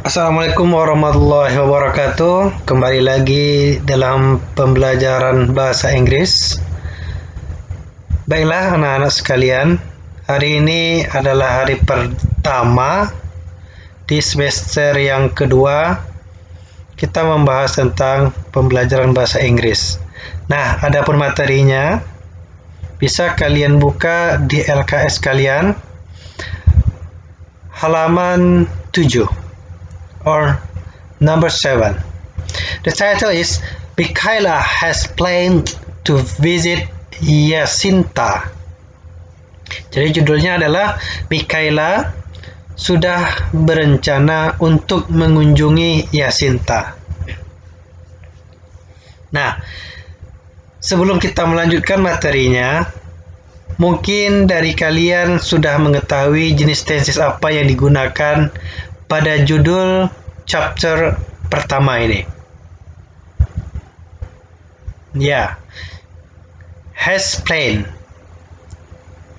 Assalamualaikum warahmatullahi wabarakatuh. Kembali lagi dalam pembelajaran bahasa Inggris. Baiklah anak-anak sekalian, hari ini adalah hari pertama di semester yang kedua. Kita membahas tentang pembelajaran bahasa Inggris. Nah, adapun materinya bisa kalian buka di LKS kalian halaman 7 or number 7. The title is Mikaela has planned to visit Jacinta. Jadi judulnya adalah Mikaela sudah berencana untuk mengunjungi Jacinta. Nah, sebelum kita melanjutkan materinya, mungkin dari kalian sudah mengetahui jenis tenses apa yang digunakan pada judul chapter pertama ini. Ya, has planned.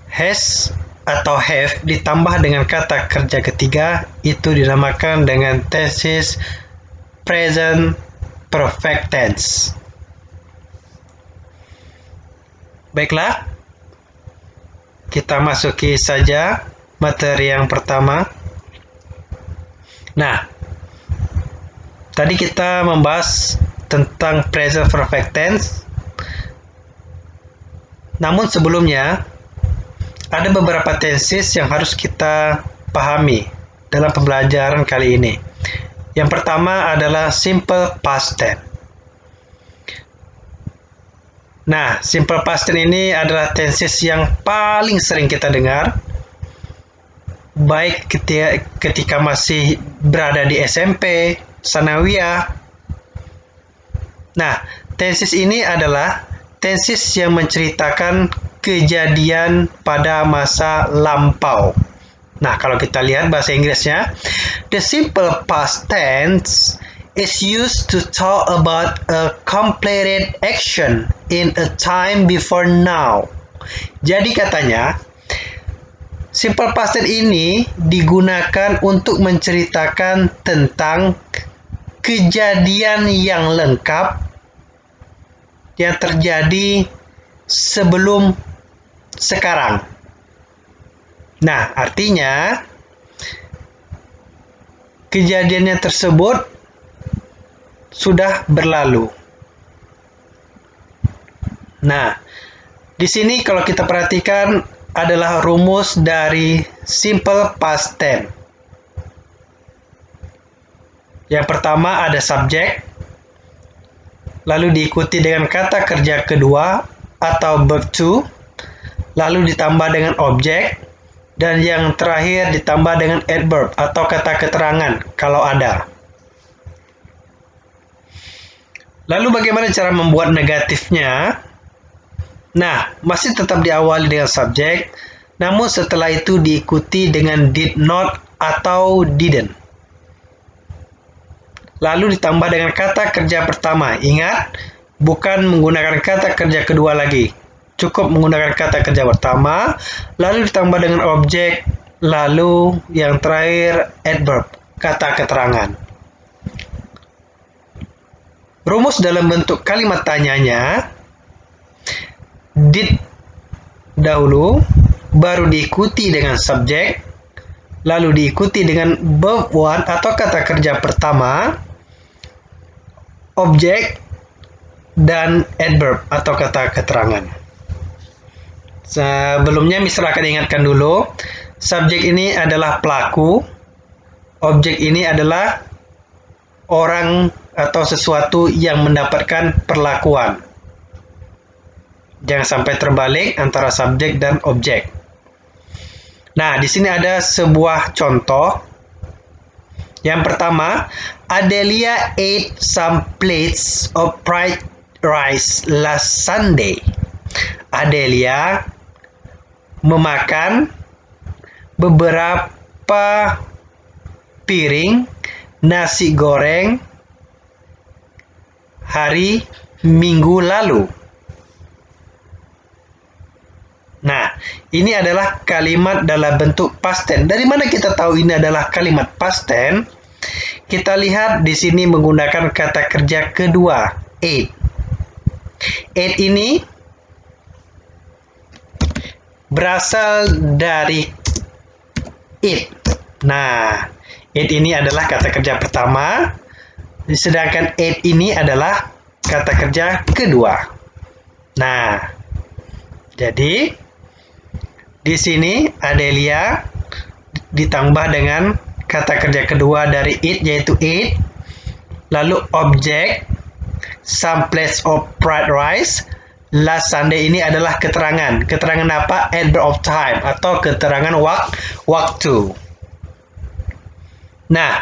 Has atau have ditambah dengan kata kerja ketiga itu dinamakan dengan tenses present perfect tense. Baiklah, kita masuki saja materi yang pertama. Nah, tadi kita membahas tentang present perfect tense. Namun sebelumnya, ada beberapa tenses yang harus kita pahami dalam pembelajaran kali ini. Yang pertama adalah simple past tense. Nah, simple past tense ini adalah tenses yang paling sering kita dengar, baik ketika masih berada di SMP, sanawiyah. Nah, tenses ini adalah tenses yang menceritakan kejadian pada masa lampau. Nah, kalau kita lihat bahasa Inggrisnya, the simple past tense is used to talk about a completed action in a time before now. Jadi katanya, simple past tense ini digunakan untuk menceritakan tentang kejadian yang lengkap yang terjadi sebelum sekarang. Nah, artinya kejadiannya tersebut sudah berlalu. Nah, di sini kalau kita perhatikan adalah rumus dari simple past tense. Yang pertama ada subjek, lalu diikuti dengan kata kerja kedua atau verb to, lalu ditambah dengan objek, dan yang terakhir ditambah dengan adverb atau kata keterangan kalau ada. Lalu bagaimana cara membuat negatifnya? Nah, masih tetap diawali dengan subjek, namun setelah itu diikuti dengan did not atau didn't. Lalu ditambah dengan kata kerja pertama. Ingat, bukan menggunakan kata kerja kedua lagi. Cukup menggunakan kata kerja pertama, lalu ditambah dengan objek, lalu yang terakhir adverb, kata keterangan. Rumus dalam bentuk kalimat tanyanya, did dahulu, baru diikuti dengan subjek, lalu diikuti dengan verb one atau kata kerja pertama, objek, dan adverb atau kata keterangan. Sebelumnya Mister akan ingatkan dulu, subjek ini adalah pelaku, objek ini adalah orang atau sesuatu yang mendapatkan perlakuan. Jangan sampai terbalik antara subjek dan objek. Nah, di sini ada sebuah contoh. Yang pertama, Adelia ate some plates of fried rice last Sunday. Adelia memakan beberapa piring nasi goreng hari Minggu lalu. Nah, ini adalah kalimat dalam bentuk past tense. Dari mana kita tahu ini adalah kalimat past tense? kita lihat di sini menggunakan kata kerja kedua, ate. Ate ini berasal dari eat. Nah, eat ini adalah kata kerja pertama, sedangkan ate ini adalah kata kerja kedua. Nah, jadi di sini Adelia ditambah dengan kata kerja kedua dari it, yaitu eat, lalu objek, some plates of fried rice. Last Sunday ini adalah keterangan. Keterangan apa? Adverb of time atau keterangan waktu. Nah,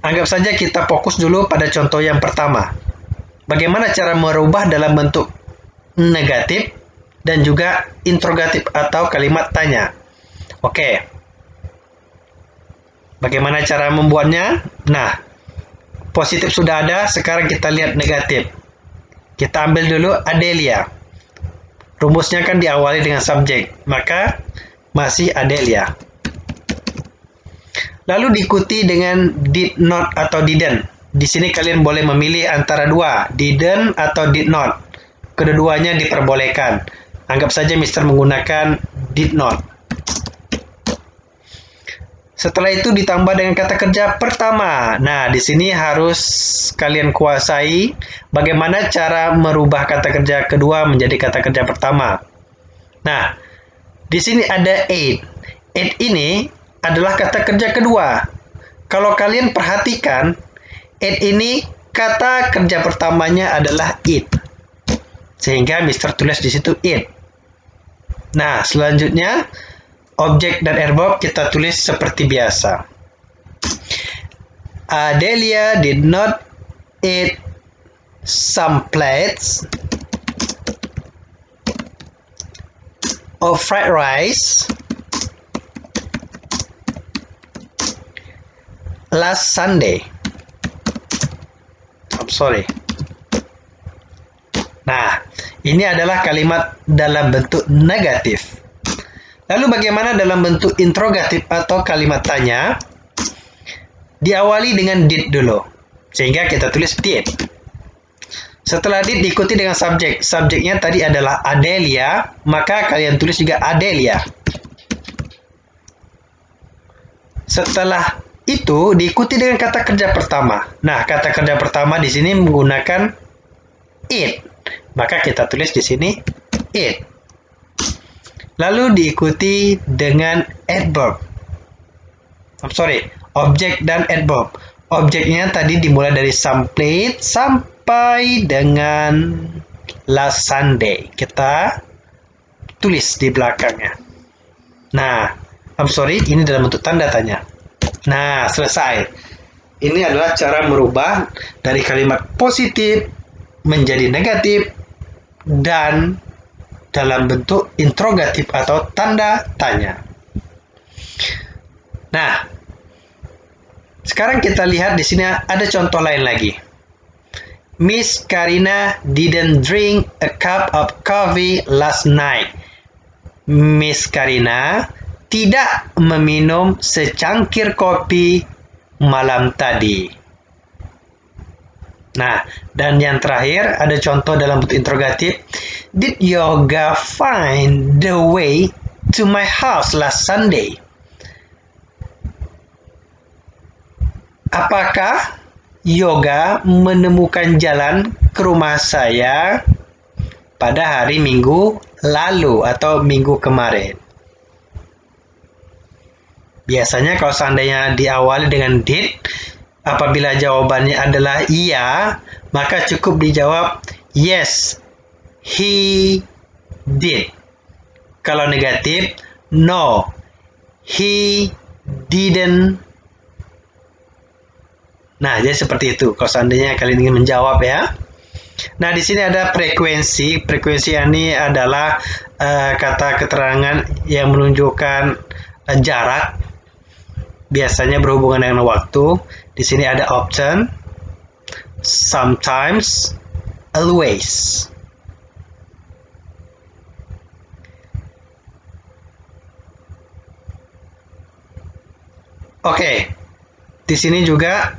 anggap saja kita fokus dulu pada contoh yang pertama. Bagaimana cara merubah dalam bentuk negatif dan juga interrogatif atau kalimat tanya. Oke. Bagaimana cara membuatnya? Nah, positif sudah ada, sekarang kita lihat negatif. Kita ambil dulu Adelia. Rumusnya kan diawali dengan subjek, maka masih Adelia. Lalu diikuti dengan did not atau didn't. Di sini kalian boleh memilih antara dua, didn't atau did not. Kedua-duanya diperbolehkan. Anggap saja Mister menggunakan did not. Setelah itu ditambah dengan kata kerja pertama. Nah, di sini harus kalian kuasai bagaimana cara merubah kata kerja kedua menjadi kata kerja pertama. Nah, di sini ada ate. Ate ini adalah kata kerja kedua. Kalau kalian perhatikan, ate ini kata kerja pertamanya adalah eat. Sehingga Mister tulis di situ eat. Nah, selanjutnya objek dan adverb kita tulis seperti biasa. Adelia did not eat some plates of fried rice last Sunday. I'm sorry. Nah, ini adalah kalimat dalam bentuk negatif. Lalu bagaimana dalam bentuk interrogatif atau kalimat tanya? Diawali dengan did dulu, sehingga kita tulis did. Setelah did diikuti dengan subjek. Subjeknya tadi adalah Adelia, maka kalian tulis juga Adelia. Setelah itu diikuti dengan kata kerja pertama. Nah, kata kerja pertama di sini menggunakan it, maka kita tulis di sini it. Lalu diikuti dengan adverb. Objek dan adverb. Objeknya tadi dimulai dari some plate sampai dengan last Sunday. Kita tulis di belakangnya. Nah, ini dalam bentuk tanda tanya. Nah, selesai. Ini adalah cara merubah dari kalimat positif menjadi negatif dan dalam bentuk interrogatif atau tanda tanya. Nah, sekarang kita lihat di sini ada contoh lain lagi. Miss Karina didn't drink a cup of coffee last night. Miss Karina tidak meminum secangkir kopi malam tadi. Nah, dan yang terakhir ada contoh dalam bentuk interrogatif. Did Yoga find the way to my house last Sunday? Apakah Yoga menemukan jalan ke rumah saya pada hari Minggu lalu atau minggu kemarin? Biasanya kalau seandainya diawali dengan did, apabila jawabannya adalah iya, maka cukup dijawab yes, he did. Kalau negatif, no, he didn't. Nah, jadi seperti itu. Kalau seandainya kalian ingin menjawab ya. Nah, di sini ada frekuensi. Frekuensi ini adalah kata keterangan yang menunjukkan jarak. Biasanya berhubungan dengan waktu. Di sini ada often, sometimes, always. Oke, di sini juga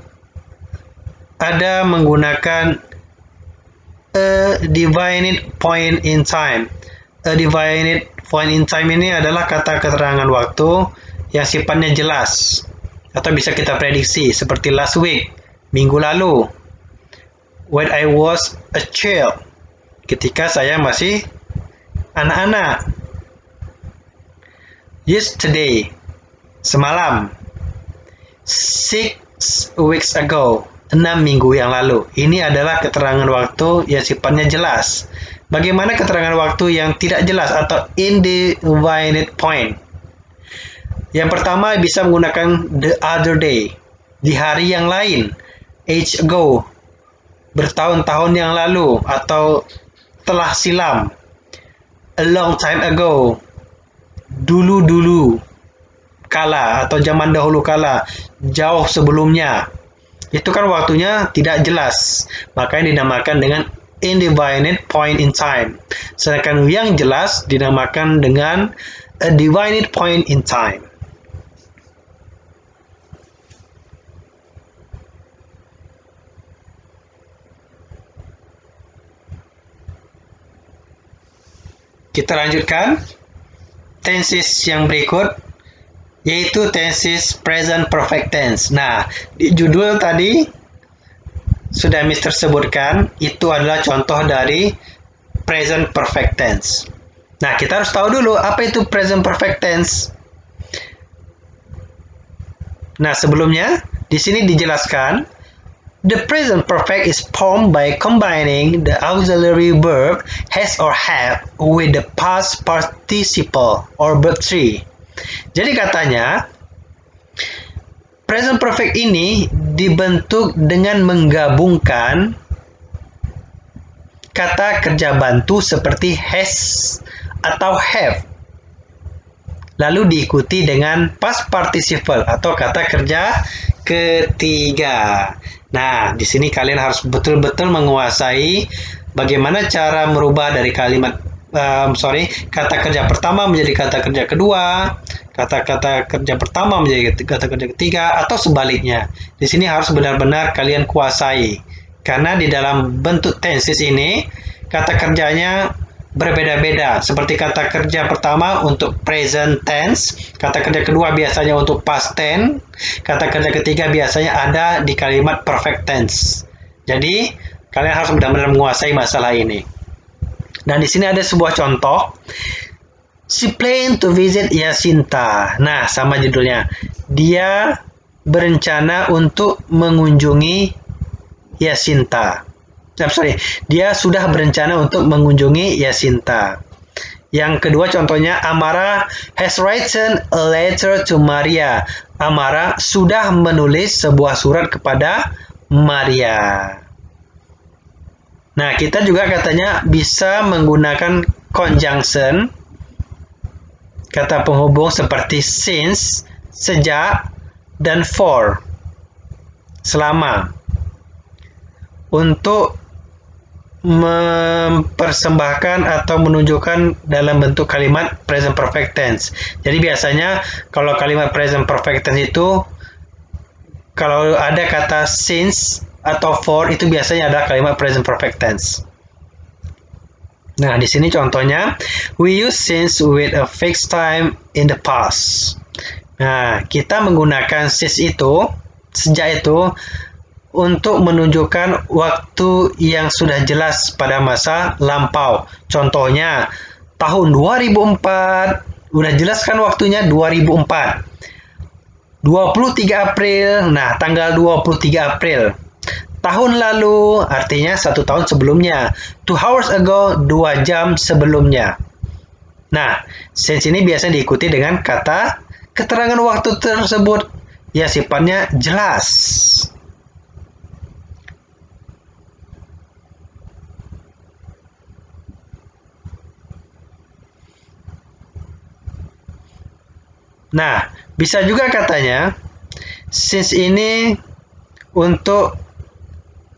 ada menggunakan a definite point in time. A definite point in time ini adalah kata keterangan waktu yang sifatnya jelas atau bisa kita prediksi seperti last week, minggu lalu, when I was a child, ketika saya masih anak-anak, yesterday, semalam, 6 weeks ago, 6 minggu yang lalu. Ini adalah keterangan waktu yang sifatnya jelas. Bagaimana keterangan waktu yang tidak jelas atau indefinite point? Yang pertama bisa menggunakan the other day, di hari yang lain, age ago, bertahun-tahun yang lalu, atau telah silam, a long time ago, dulu-dulu kala atau zaman dahulu kala, jauh sebelumnya. Itu kan waktunya tidak jelas, makanya dinamakan dengan indefinite point in time. Sedangkan yang jelas dinamakan dengan a definite point in time. Kita lanjutkan tenses yang berikut, yaitu tenses present perfect tense. Nah, di judul tadi sudah Mister sebutkan, itu adalah contoh dari present perfect tense. Nah, kita harus tahu dulu apa itu present perfect tense. Nah, sebelumnya di sini dijelaskan, the present perfect is formed by combining the auxiliary verb has or have with the past participle or verb 3. Jadi katanya, present perfect ini dibentuk dengan menggabungkan kata kerja bantu seperti has atau have, lalu diikuti dengan past participle atau kata kerja ketiga. Nah, di sini kalian harus betul-betul menguasai bagaimana cara merubah dari kata kerja pertama menjadi kata kerja kedua, kata-kata kerja pertama menjadi kata kerja ketiga, atau sebaliknya. Di sini harus benar-benar kalian kuasai, karena di dalam bentuk tenses ini kata kerjanya berbeda-beda. Seperti kata kerja pertama untuk present tense, kata kerja kedua biasanya untuk past tense, kata kerja ketiga biasanya ada di kalimat perfect tense. Jadi, kalian harus benar-benar menguasai masalah ini. Dan di sini ada sebuah contoh. She planned to visit Yasinta. Nah, sama judulnya. Dia berencana untuk mengunjungi Yasinta. Dia sudah berencana untuk mengunjungi Yasinta. Yang kedua contohnya, Amara has written a letter to Maria. Amara sudah menulis sebuah surat kepada Maria. Nah, kita juga katanya bisa menggunakan conjunction, kata penghubung seperti since, sejak, dan for, selama, untuk mempersembahkan atau menunjukkan dalam bentuk kalimat present perfect tense. Jadi biasanya kalau kalimat present perfect tense itu kalau ada kata since atau for, itu biasanya ada kalimat present perfect tense. Nah, di sini contohnya, we use since with a fixed time in the past. Nah, kita menggunakan since itu, sejak itu, untuk menunjukkan waktu yang sudah jelas pada masa lampau. Contohnya, tahun 2004, udah jelas kan waktunya 2004. 23 April, nah tanggal 23 April. Tahun lalu, artinya 1 tahun sebelumnya. 2 hours ago, 2 jam sebelumnya. Nah, since ini biasanya diikuti dengan kata keterangan waktu tersebut ya sifatnya jelas. Nah, bisa juga katanya since ini untuk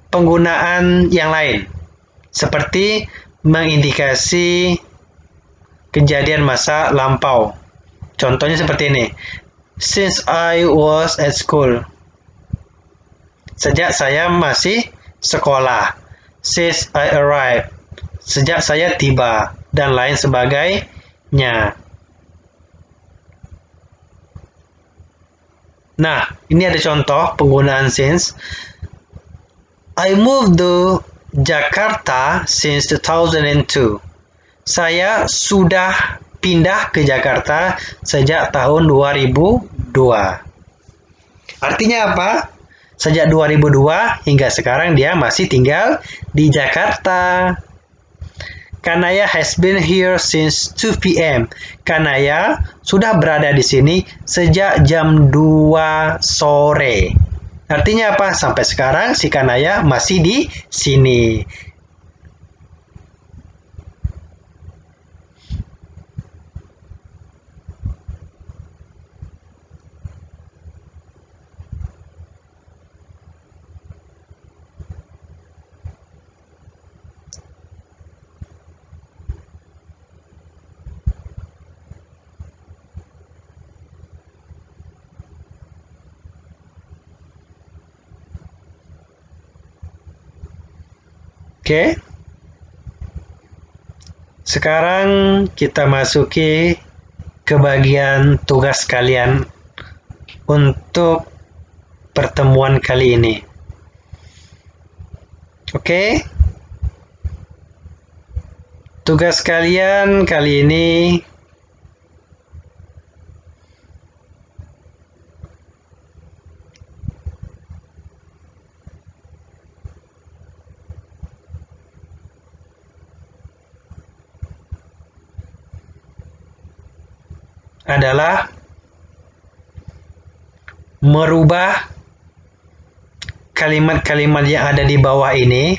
penggunaan yang lain, seperti mengindikasi kejadian masa lampau. Contohnya seperti ini. Since I was at school. Sejak saya masih sekolah. Since I arrived. Sejak saya tiba. Dan lain sebagainya. Nah, ini ada contoh penggunaan since. I moved to Jakarta since 2002. Saya sudah pindah ke Jakarta sejak tahun 2002. Artinya apa? Sejak 2002 hingga sekarang dia masih tinggal di Jakarta. Kanaya has been here since 2 p.m. Kanaya sudah berada di sini sejak jam 2 sore. Artinya apa? Sampai sekarang si Kanaya masih di sini. Oke. Sekarang kita masuki ke bagian tugas kalian untuk pertemuan kali ini. Oke. Tugas kalian kali ini adalah merubah kalimat-kalimat yang ada di bawah ini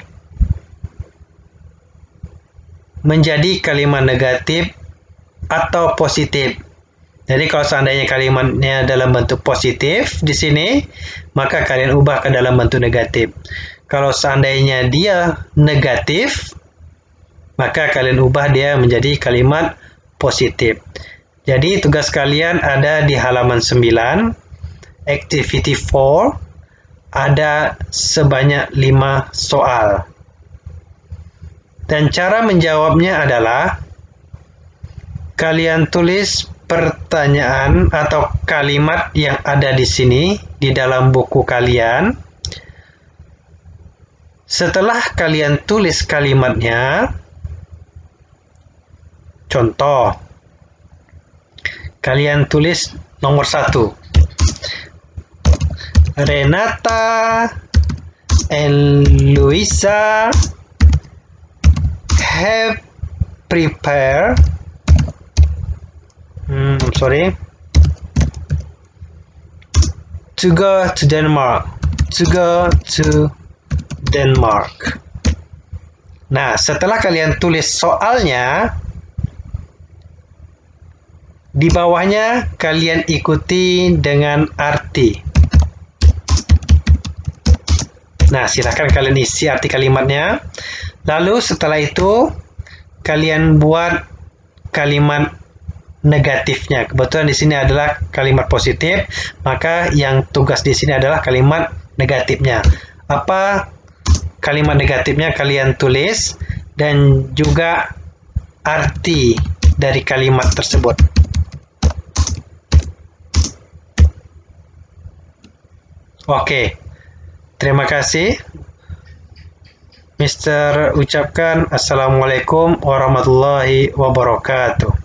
menjadi kalimat negatif atau positif. Jadi kalau seandainya kalimatnya dalam bentuk positif di sini, maka kalian ubah ke dalam bentuk negatif. Kalau seandainya dia negatif, maka kalian ubah dia menjadi kalimat positif. Jadi tugas kalian ada di halaman 9, activity 4, ada sebanyak 5 soal. Dan cara menjawabnya adalah kalian tulis pertanyaan atau kalimat yang ada di sini di dalam buku kalian. Setelah kalian tulis kalimatnya, contoh, kalian tulis nomor 1. Renata and Luisa have prepared to go to Denmark. Nah, setelah kalian tulis soalnya, di bawahnya kalian ikuti dengan arti. Nah, silakan kalian isi arti kalimatnya. Lalu setelah itu kalian buat kalimat negatifnya. Kebetulan di sini adalah kalimat positif, maka yang tugas di sini adalah kalimat negatifnya. Apa kalimat negatifnya kalian tulis dan juga arti dari kalimat tersebut. Oke. Terima kasih. Mister ucapkan Assalamualaikum warahmatullahi wabarakatuh.